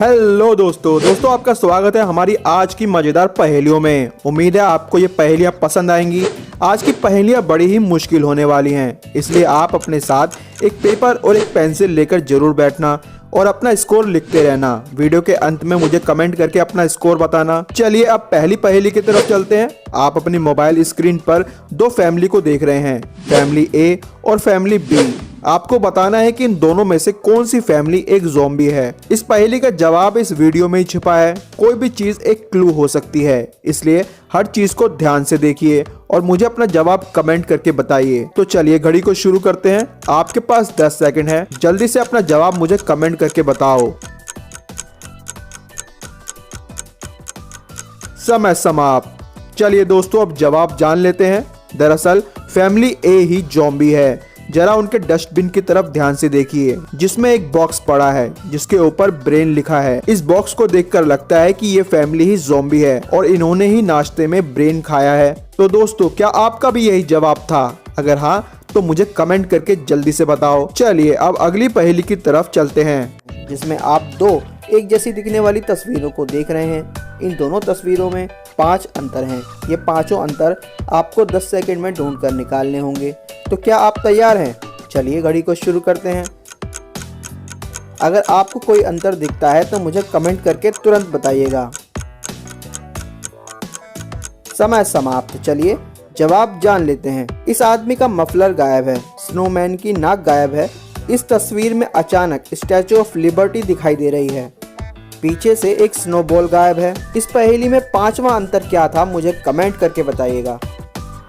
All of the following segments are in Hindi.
हेलो दोस्तों आपका स्वागत है हमारी आज की मजेदार पहेलियों में। उम्मीद है आपको ये पहेलियां पसंद आएंगी। आज की पहेलियां बड़ी ही मुश्किल होने वाली हैं, इसलिए आप अपने साथ एक पेपर और एक पेंसिल लेकर जरूर बैठना और अपना स्कोर लिखते रहना। वीडियो के अंत में मुझे कमेंट करके अपना स्कोर बताना। चलिए अब पहली पहेली की तरफ चलते हैं। आप अपनी मोबाइल स्क्रीन पर दो फैमिली को देख रहे हैं, फैमिली ए और फैमिली बी। आपको बताना है कि इन दोनों में से कौन सी फैमिली एक ज़ॉम्बी है। इस पहेली का जवाब इस वीडियो में ही छिपा है। कोई भी चीज एक क्लू हो सकती है, इसलिए हर चीज को ध्यान से देखिए और मुझे अपना जवाब कमेंट करके बताइए। तो चलिए घड़ी को शुरू करते हैं। आपके पास 10 सेकंड है, जल्दी से अपना जवाब मुझे कमेंट करके बताओ। समय समाप्त। चलिए दोस्तों अब जवाब जान लेते हैं। दरअसल फैमिली ए ही ज़ॉम्बी है। जरा उनके डस्टबिन की तरफ ध्यान से देखिए, जिसमें एक बॉक्स पड़ा है जिसके ऊपर ब्रेन लिखा है। इस बॉक्स को देखकर लगता है कि ये फैमिली ही ज़ॉम्बी है और इन्होंने ही नाश्ते में ब्रेन खाया है। तो दोस्तों क्या आपका भी यही जवाब था? अगर हाँ तो मुझे कमेंट करके जल्दी से बताओ। चलिए अब अगली पहेली की तरफ चलते हैं, जिसमें आप दो एक जैसी दिखने वाली तस्वीरों को देख रहे हैं। इन दोनों तस्वीरों में 5 अंतर हैं। ये पांचों अंतर आपको 10 सेकंड में ढूंढ कर निकालने होंगे। तो क्या आप तैयार हैं? चलिए घड़ी को शुरू करते हैं। अगर आपको कोई अंतर दिखता है तो मुझे कमेंट करके तुरंत बताइएगा। समय समाप्त। चलिए जवाब जान लेते हैं। इस आदमी का मफलर गायब है, स्नोमैन की नाक गायब है। इस तस्वीर में अचानक स्टैचू ऑफ लिबर्टी दिखाई दे रही है। पीछे से एक स्नोबॉल गायब है। इस पहेली में 5वां अंतर क्या था, मुझे कमेंट करके बताइएगा।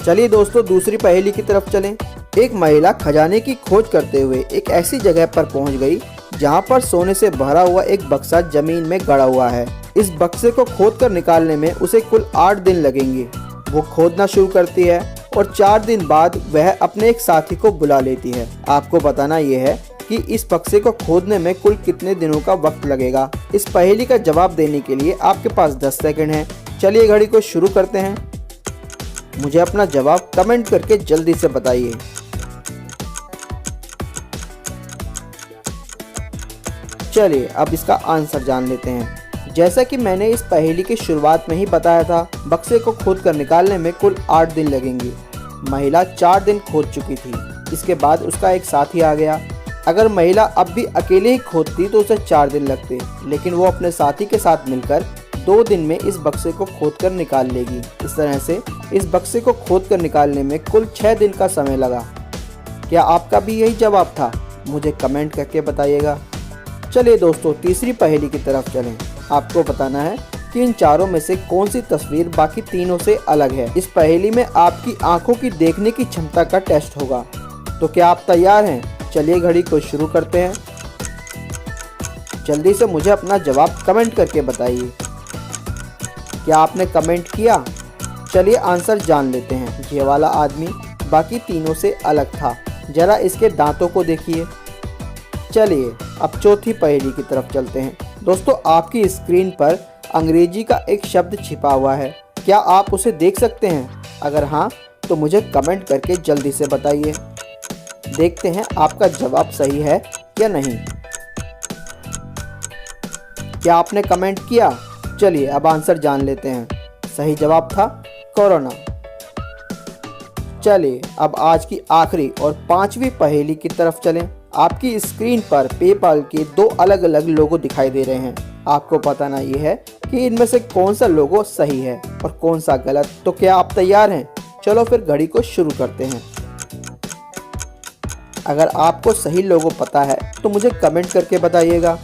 चलिए दोस्तों दूसरी पहेली की तरफ चलें। एक महिला खजाने की खोज करते हुए एक ऐसी जगह पर पहुंच गई जहां पर सोने से भरा हुआ एक बक्सा जमीन में गड़ा हुआ है। इस बक्से को खोद कर निकालने में उसे कुल 8 दिन लगेंगे। वो खोदना शुरू करती है और 4 दिन बाद वह अपने एक साथी को बुला लेती है। आपको बताना यह है कि इस बक्से को खोदने में कुल कितने दिनों का वक्त लगेगा। इस पहेली का जवाब देने के लिए आपके पास 10 सेकंड है। चलिए घड़ी को शुरू करते हैं। मुझे अपना जवाब कमेंट करके जल्दी से बताइए। चलिए अब इसका आंसर जान लेते हैं। जैसा कि मैंने इस पहेली की शुरुआत में ही बताया था, बक्से को खोद कर निकालने में कुल 8 दिन लगेंगे। महिला 4 दिन खोद चुकी थी। इसके बाद उसका एक साथी आ गया। अगर महिला अब भी अकेले ही खोदती तो उसे 4 दिन लगते, लेकिन वो अपने साथी के साथ मिलकर 2 दिन में इस बक्से को खोद कर निकाल लेगी। इस तरह से इस बक्से को खोद कर निकालने में कुल 6 दिन का समय लगा। क्या आपका भी यही जवाब था? मुझे कमेंट करके बताइएगा। चलिए दोस्तों तीसरी पहेली की तरफ चलें। आपको बताना है कि इन चारों में से कौन सी तस्वीर बाकी तीनों से अलग है। इस पहेली में आपकी आंखों की देखने की क्षमता का टेस्ट होगा। तो क्या आप तैयार हैं? चलिए घड़ी को शुरू करते हैं। जल्दी से मुझे अपना जवाब कमेंट करके बताइए। क्या आपने कमेंट किया? चलिए आंसर जान लेते हैं। ये वाला आदमी बाकी तीनों से अलग था। जरा इसके दांतों को देखिए। चलिए अब चौथी पहेली की तरफ चलते हैं। दोस्तों आपकी स्क्रीन पर अंग्रेजी का एक शब्द छिपा हुआ है। क्या आप उसे देख सकते हैं? अगर हाँ तो मुझे कमेंट करके जल्दी से बताइए। देखते हैं आपका जवाब सही है या नहीं। क्या आपने कमेंट किया? चलिए अब आंसर जान लेते हैं। सही जवाब था कोरोना। चलिए अब आज की आखिरी और 5वीं पहेली की तरफ चलें। आपकी स्क्रीन पर पेपाल के 2 अलग अलग लोगो दिखाई दे रहे हैं। आपको बताना ये है कि इनमें से कौन सा लोगो सही है और कौन सा गलत। तो क्या आप तैयार हैं? चलो फिर घड़ी को शुरू करते हैं। अगर आपको सही लोगो पता है तो मुझे कमेंट करके बताइएगा।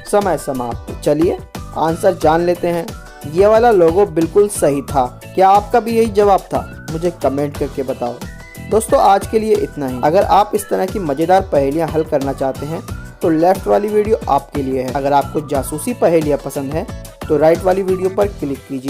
समय समाप्त। चलिए आंसर जान लेते हैं। ये वाला लोगो बिल्कुल सही था। क्या आपका भी यही जवाब था? मुझे कमेंट करके बताओ। दोस्तों आज के लिए इतना ही। अगर आप इस तरह की मज़ेदार पहेलियां हल करना चाहते हैं तो लेफ्ट वाली वीडियो आपके लिए है। अगर आपको जासूसी पहेलियां पसंद है तो राइट वाली वीडियो पर क्लिक कीजिए।